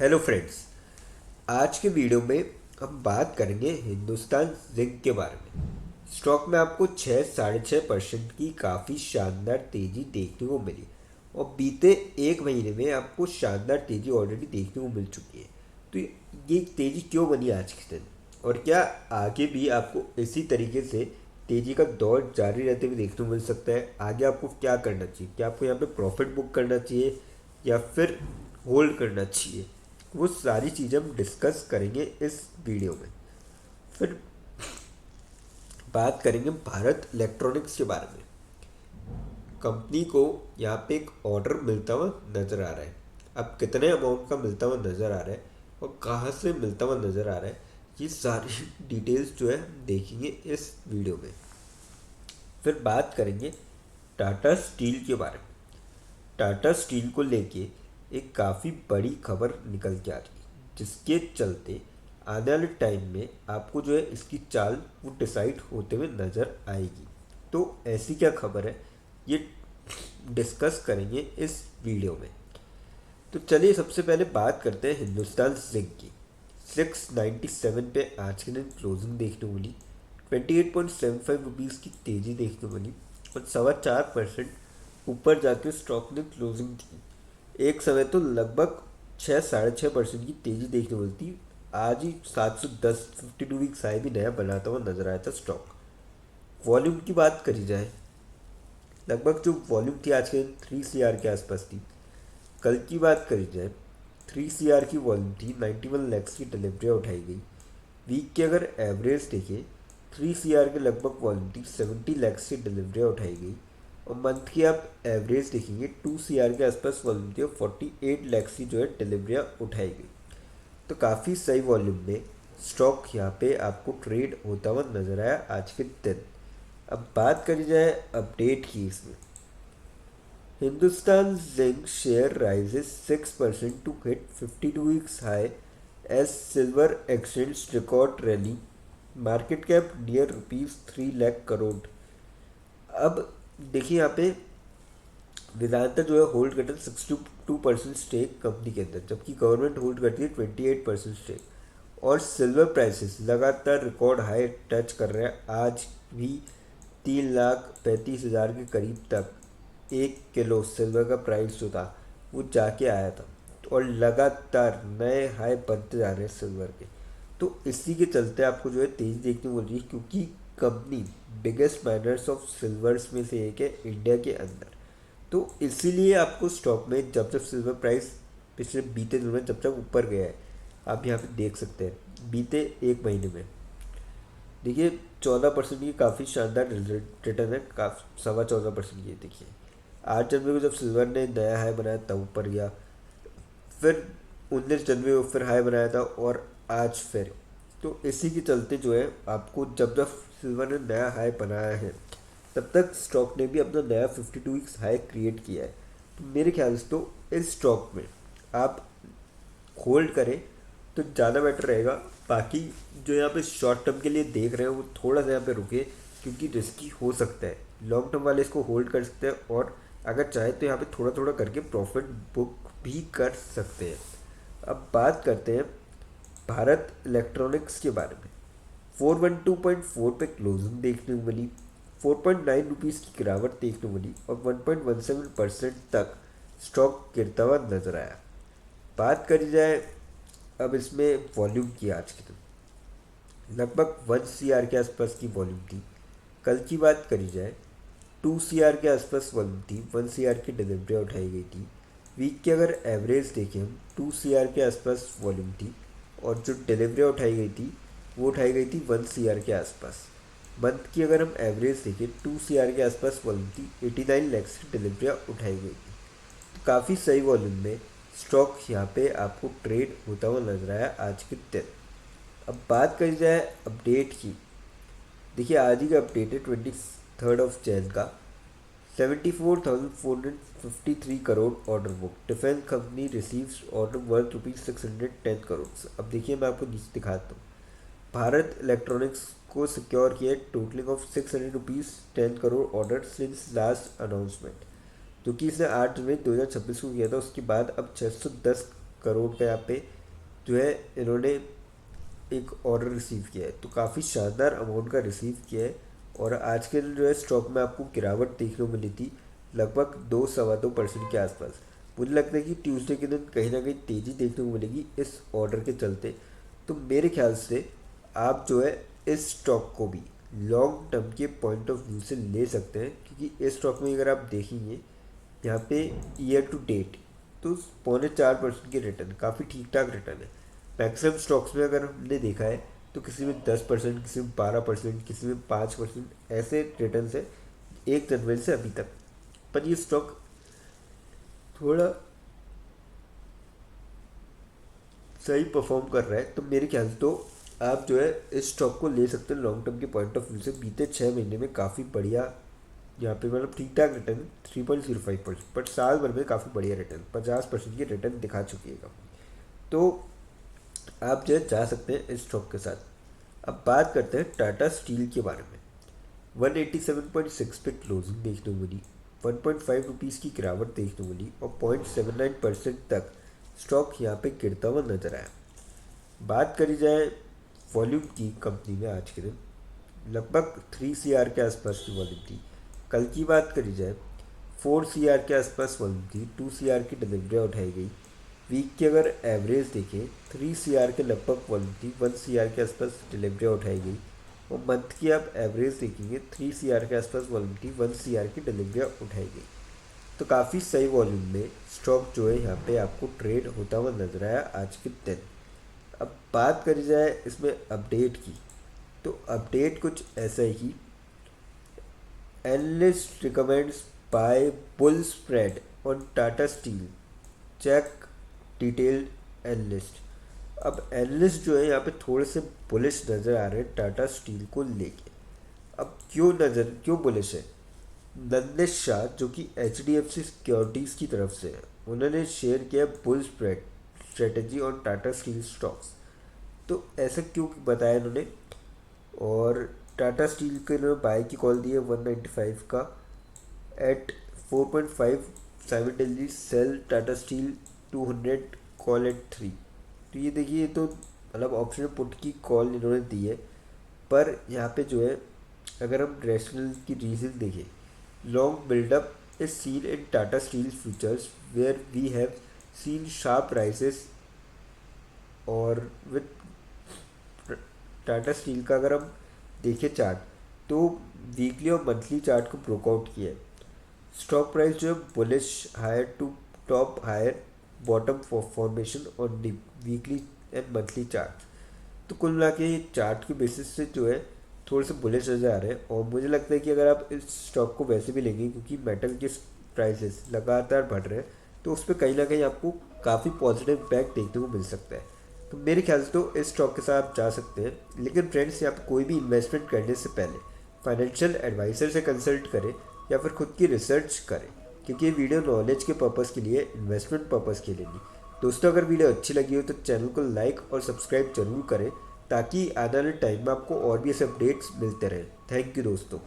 Hello friends. आज के video में हम बात करेंगे हिंदुस्तान जिंक के बारे में। स्टॉक में आपको 6-6.5% की काफ़ी शानदार तेज़ी देखने को मिली और बीते एक महीने में आपको शानदार तेज़ी ऑलरेडी देखने को मिल चुकी है। तो ये तेज़ी क्यों बनी आज के दिन और क्या आगे भी आपको इसी तरीके से तेज़ी का दौर जारी रहते हुए देखने को मिल सकता है? आगे आपको क्या करना चाहिए? क्या आपको यहाँ पे प्रॉफिट बुक करना चाहिए या फिर होल्ड करना चाहिए? वो सारी चीज़ें हम डिस्कस करेंगे इस वीडियो में। फिर बात करेंगे भारत इलेक्ट्रॉनिक्स के बारे में। कंपनी को यहाँ पे एक ऑर्डर मिलता हुआ नज़र आ रहा है। अब कितने अमाउंट का मिलता हुआ नज़र आ रहा है और कहाँ से मिलता हुआ नज़र आ रहा है, ये सारी डिटेल्स जो है हम देखेंगे इस वीडियो में। फिर बात करेंगे टाटा स्टील के बारे में। टाटा स्टील को लेके एक काफ़ी बड़ी खबर निकल के आ रही है, जिसके चलते आने वाले टाइम में आपको जो है इसकी चाल वो डिसाइड होते हुए नज़र आएगी। तो ऐसी क्या खबर है, ये डिस्कस करेंगे इस वीडियो में। तो चलिए सबसे पहले बात करते हैं हिंदुस्तान जिंक की। 697 पे आज के दिन क्लोजिंग देखने को मिली। 28.75 रुपीज़ की तेज़ी देखने को मिली और 4.25% ऊपर जाके स्टॉक ने क्लोजिंग थी। एक समय तो लगभग 6-6.5% की तेज़ी देखने को मिलती। आज ही 710 52 वीक्स हाई भी नया बनाता हुआ नजर आया था स्टॉक। वॉल्यूम की बात करी जाए, लगभग जो वॉल्यूम थी आज के दिन 3 CR के आसपास थी। कल की बात करी जाए, 3 CR की वॉल्यूम थी, 91 लैक्स की डिलीवरियाँ उठाई गई। वीक के अगर एवरेज देखें, 3 CR के लगभग वॉल्यूम थी, 70 लैक्स की डिलीवरियाँ उठाई गई। और मंथ की आप एवरेज देखेंगे, 2 CR के आसपास वॉल्यूम थी और 48 लैक्स की जो है डिलीवरियाँ उठाई गई। तो काफ़ी सही वॉल्यूम में स्टॉक यहाँ पे आपको ट्रेड होता हुआ नजर आया आज के दिन। अब बात करी जाए अपडेट की इसमें। Hindustan Zinc share rises 6% to hit 52 weeks high as silver exchange record rally. Market cap near rupees 3 lakh crore. अब देखिए यहाँ पे वेदांता जो है होल्ड करता है 62% स्टेक कंपनी के अंदर, जबकि गवर्नमेंट होल्ड करती है 28% स्टेक। और सिल्वर प्राइसेस लगातार रिकॉर्ड हाई टच कर रहे हैं। आज भी 3,35,000 के करीब तक 1 किलो सिल्वर का प्राइस जो था वो जाके आया था और लगातार नए हाई बनते जा रहे हैं सिल्वर के। तो इसी के चलते आपको जो है तेज़ी देखने को मिल रही है, क्योंकि company biggest miners of silvers में से एक है इंडिया के अंदर। तो इसीलिए आपको स्टॉक में जब जब सिल्वर प्राइस पिछले बीते दिनों में जब जब ऊपर गया है, आप यहाँ पे देख सकते हैं बीते एक महीने में देखिए 14% की काफ़ी शानदार रिटर्न है। काफ़ी 14.25% ये देखिए 8 जनवरी को जब सिल्वर ने नया हाई बनाया तब ऊपर गया, फिर 19 जनवरी को फिर हाई बनाया था और आज फिर। तो इसी के चलते जो है आपको जब जब सिल्वर ने नया हाई बनाया है, तब तक स्टॉक ने भी अपना नया 52 वीक्स हाई क्रिएट किया है। तो मेरे ख्याल से तो इस स्टॉक में आप होल्ड करें तो ज़्यादा बेटर रहेगा। बाकी जो यहाँ पे शॉर्ट टर्म के लिए देख रहे हैं वो थोड़ा सा यहाँ पे रुके, क्योंकि रिस्की हो सकता है। लॉन्ग टर्म वाले इसको होल्ड कर सकते हैं और अगर चाहे तो यहाँ पे थोड़ा थोड़ा करके प्रॉफिट बुक भी कर सकते हैं। अब बात करते हैं भारत इलेक्ट्रॉनिक्स के बारे में। 412.4 पे क्लोजिंग देखने को मिली। 4.9 रुपीज़ की गिरावट देखने को मिली और 1.17% तक स्टॉक गिरता हुआ नजर आया। बात करी जाए अब इसमें वॉल्यूम की, आज के दिन लगभग 1 CR के आसपास की वॉल्यूम थी। कल की बात करी जाए 2 CR के आसपास वॉल्यूम थी, 1 CR की डिलीवरी उठाई गई थी। वीक की अगर एवरेज देखें हम, 2 CR के आसपास वॉल्यूम थी और जो डिलीवरी उठाई गई थी वो उठाई गई थी 1 CR के आसपास। मंथ की अगर हम एवरेज देखें 2 CR के आसपास वॉल्यूम थी, 89 लैक्स की डिलीवरियाँ उठाई गई थी। तो काफ़ी सही वॉल्यूम में स्टॉक यहाँ पे आपको ट्रेड होता हुआ नजर आया आज के दिन। अब बात करी जाए अपडेट की। देखिए आज ही का अपडेट है 23 का। 74,453 crore order book. Defence company receives order worth ₹610 crore. अब देखिए मैं आपको नीचे दिखाता हूँ। भारत इलेक्ट्रॉनिक्स को सिक्योर किया totalling of ₹600 10 crore order since last announcement, जो कि इसने 8 जनवरी 2026 को किया था। उसके बाद अब 610 करोड़ का यहाँ पे जो है इन्होंने एक ऑर्डर रिसीव किया है, तो काफ़ी शानदार अमाउंट का रिसीव किया है। और आज के दिन जो है स्टॉक में आपको गिरावट देखने को मिली थी, लगभग 2-2.25% के आसपास। मुझे लगता है कि ट्यूसडे के दिन कहीं ना कहीं तेज़ी देखने को मिलेगी इस ऑर्डर के चलते। तो मेरे ख्याल से आप जो है इस स्टॉक को भी लॉन्ग टर्म के पॉइंट ऑफ व्यू से ले सकते हैं, क्योंकि इस स्टॉक में अगर आप देखेंगे यहाँ पे ईयर टू डेट तो 4.25% के रिटर्न काफ़ी ठीक ठाक रिटर्न है। मैक्सिमम स्टॉक्स में अगर हमने देखा है तो किसी में 10%, किसी में 12%, किसी में 5% ऐसे रिटर्न है 1 जनवरी से अभी तक। पर ये स्टॉक थोड़ा सही परफॉर्म कर रहा है, तो मेरे ख्याल से तो आप जो है इस स्टॉक को ले सकते हैं लॉन्ग टर्म के पॉइंट ऑफ व्यू से। बीते 6 महीने में काफ़ी बढ़िया यहाँ पे मतलब ठीक ठाक रिटर्न 3.05%, बट साल भर में काफ़ी बढ़िया रिटर्न 50% की रिटर्न दिखा चुकी है कंपनी। तो आप जो है जा सकते हैं इस स्टॉक के साथ। अब बात करते हैं टाटा स्टील के बारे में। 187.6 पे क्लोजिंग देखने को मिली, 1.5 रुपीज़ की गिरावट देखने को मिली और 0.79% तक स्टॉक यहाँ पे गिरता हुआ नजर आया। बात करी जाए वॉल्यूम की कंपनी में आज के दिन लगभग 3 CR के आसपास की वॉल्यूम थी। कल की बात करी जाए 4 CR के आसपास वॉल्यूम थी, 2 CR की डिलीवरियाँ उठाई गई। वीक की अगर एवरेज देखें 3 CR के लगभग वॉल्यूम थी, 1 CR के आसपास डिलीवरियाँ उठाई गई। और मंथ की आप एवरेज देखेंगे 3 CR के आसपास वॉल्यूम थी, 1 CR की डिलीवरियाँ उठाई गई। तो काफ़ी सही वॉल्यूम में स्टॉक जो है यहाँ पे आपको ट्रेड होता हुआ नजर आया आज के दिन। अब बात करी जाए इसमें अपडेट की, तो अपडेट कुछ ऐसा है कि analyst recommends buy bull spread on Tata Steel, check detailed analyst. अब एनालिस्ट जो है यहाँ पे थोड़े से बुलिश नज़र आ रहे हैं टाटा स्टील को लेके। अब क्यों बुलिश है? नंदेश शाह जो कि HDFC सिक्योरिटीज़ की तरफ से है, उन्होंने शेयर किया bull spread strategy on Tata steel stocks. तो ऐसा क्यों बताया इन्होंने? और टाटा स्टील के इन्होंने बाय की कॉल दी है 195 का at 4.5, simultaneously sell Tata Steel 200 call at 3। तो ये देखिए, ये तो मतलब ऑप्शन पुट की कॉल इन्होंने दी है। पर यहाँ पे जो है अगर हम रैशनल की रीजन देखें, long buildup is seen in Tata Steel futures where we have seen sharp rises. और विद टाटा स्टील का अगर हम देखें चार्ट, तो वीकली और मंथली चार्ट को ब्रोकआउट किया है। स्टॉक प्राइस जो है bullish higher to top higher bottom formation on the weekly and monthly chart. तो कुल मिला के ये चार्ट के बेसिस से जो है थोड़े से बुलिश नजर आ रहे हैं। और मुझे लगता है कि अगर आप इस स्टॉक को वैसे भी लेंगे, क्योंकि मेटल के प्राइसेस लगातार बढ़ रहे हैं, तो उस पर कहीं ना कहीं आपको काफ़ी पॉजिटिव इम्पैक्ट देखने को मिल सकता है। तो मेरे ख्याल से तो इस स्टॉक के साथ आप जा सकते हैं। लेकिन फ्रेंड्स, यहाँ पर कोई भी इन्वेस्टमेंट करने से पहले फाइनेंशियल एडवाइज़र से कंसल्ट करें या फिर खुद की रिसर्च करें, क्योंकि ये वीडियो नॉलेज के पर्पज़ के लिए, इन्वेस्टमेंट पर्पज़ के लिए नहीं। दोस्तों, अगर वीडियो अच्छी लगी हो तो चैनल को लाइक और सब्सक्राइब जरूर करें, ताकि आने वाले टाइम में आपको और भी ऐसे अपडेट्स मिलते रहें। थैंक यू दोस्तों।